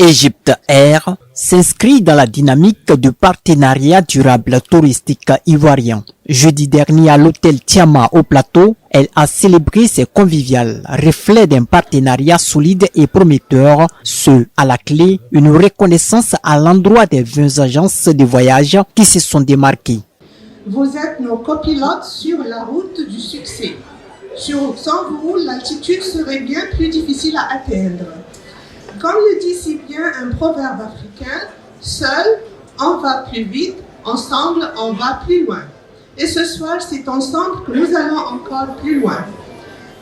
Egypte Air s'inscrit dans la dynamique du partenariat durable touristique ivoirien. Jeudi dernier à l'hôtel Tiama au Plateau, elle a célébré ses conviviales, reflet d'un partenariat solide et prometteur. À la clé, une reconnaissance à l'endroit des 20 agences de voyage qui se sont démarquées. Vous êtes nos copilotes sur la route du succès. Sans vous, l'altitude serait bien plus difficile à atteindre. Comme le dit si bien un proverbe africain, seul, on va plus vite, ensemble, on va plus loin. Et ce soir, c'est ensemble que nous allons encore plus loin.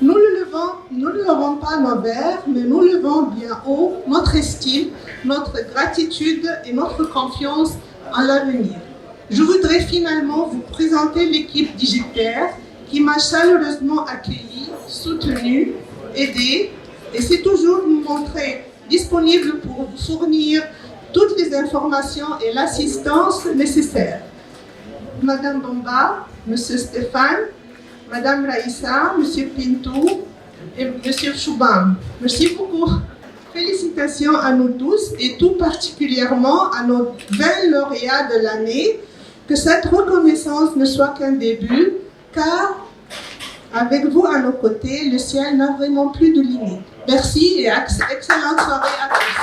Nous ne levons pas nos verres, mais nous levons bien haut notre estime, notre gratitude et notre confiance en l'avenir. Je voudrais finalement vous présenter l'équipe Digitaire qui m'a chaleureusement accueilli, soutenu, aidé et s'est toujours montré disponible pour vous fournir toutes les informations et l'assistance nécessaires. Madame Bomba, Monsieur Stéphane, Madame Raïssa, Monsieur Pintou et Monsieur Choubam. Merci beaucoup. Félicitations à nous tous et tout particulièrement à nos 20 lauréats de l'année. Que cette reconnaissance ne soit qu'un début, car avec vous à nos côtés, le ciel n'a vraiment plus de limite. Merci et excellente soirée à tous.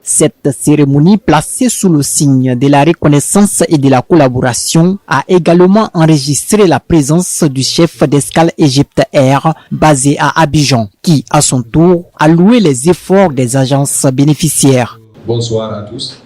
Cette cérémonie placée sous le signe de la reconnaissance et de la collaboration a également enregistré la présence du chef d'escale Egypte Air basé à Abidjan, qui à son tour a loué les efforts des agences bénéficiaires. Bonsoir à tous.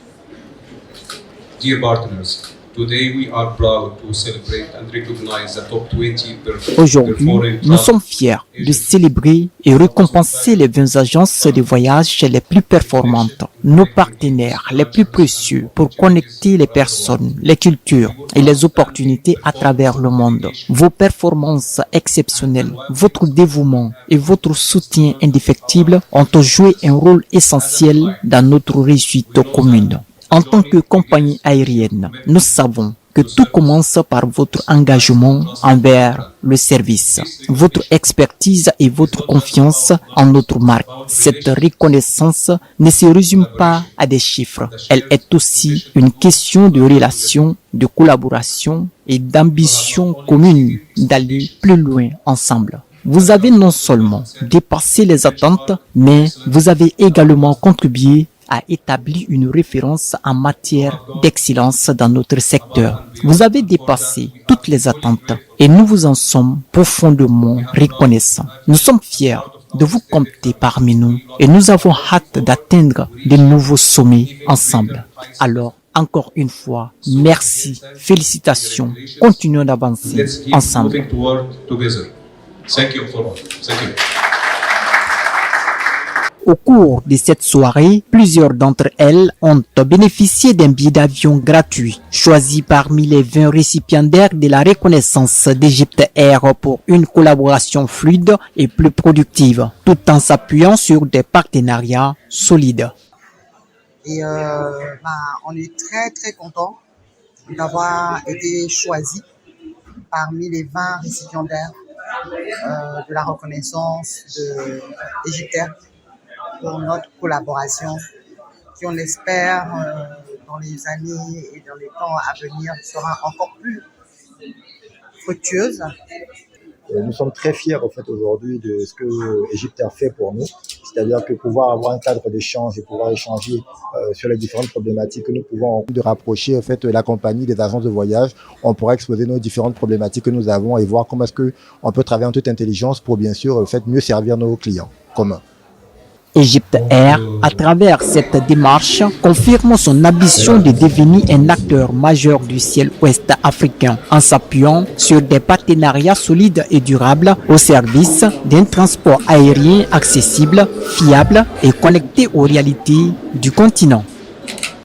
Dear partners, today we are proud to celebrate and recognize the top 20. Aujourd'hui, nous sommes fiers de célébrer et récompenser les 20 agences de voyage les plus performantes, nos partenaires les plus précieux pour connecter les personnes, les cultures et les opportunités à travers le monde. Vos performances exceptionnelles, votre dévouement et votre soutien indéfectible ont joué un rôle essentiel dans notre réussite commune. En tant que compagnie aérienne, nous savons que tout commence par votre engagement envers le service, votre expertise et votre confiance en notre marque. Cette reconnaissance ne se résume pas à des chiffres. Elle est aussi une question de relation, de collaboration et d'ambition commune d'aller plus loin ensemble. Vous avez non seulement dépassé les attentes, mais vous avez également contribué à établir une référence en matière d'excellence dans notre secteur. Vous avez dépassé toutes les attentes et nous vous en sommes profondément reconnaissants. Nous sommes fiers de vous compter parmi nous et nous avons hâte d'atteindre de nouveaux sommets ensemble. Alors, encore une fois, merci, félicitations, continuons d'avancer ensemble. Au cours de cette soirée, plusieurs d'entre elles ont bénéficié d'un billet d'avion gratuit, choisi parmi les 20 récipiendaires de la reconnaissance d'Egypte Air pour une collaboration fluide et plus productive, tout en s'appuyant sur des partenariats solides. Et on est très très content d'avoir été choisi parmi les 20 récipiendaires de la reconnaissance d'Egypte Air pour notre collaboration qui, on l'espère, dans les années et dans les temps à venir, sera encore plus fructueuse. Nous sommes très fiers en fait aujourd'hui de ce que Egypte Air fait pour nous, c'est-à-dire que pouvoir avoir un cadre d'échange et pouvoir échanger sur les différentes problématiques que nous pouvons de rapprocher en fait la compagnie des agences de voyage. On pourra exposer nos différentes problématiques que nous avons et voir comment est-ce que on peut travailler en toute intelligence pour bien sûr en fait mieux servir nos clients communs. Egypte Air, à travers cette démarche, confirme son ambition de devenir un acteur majeur du ciel ouest africain en s'appuyant sur des partenariats solides et durables au service d'un transport aérien accessible, fiable et connecté aux réalités du continent.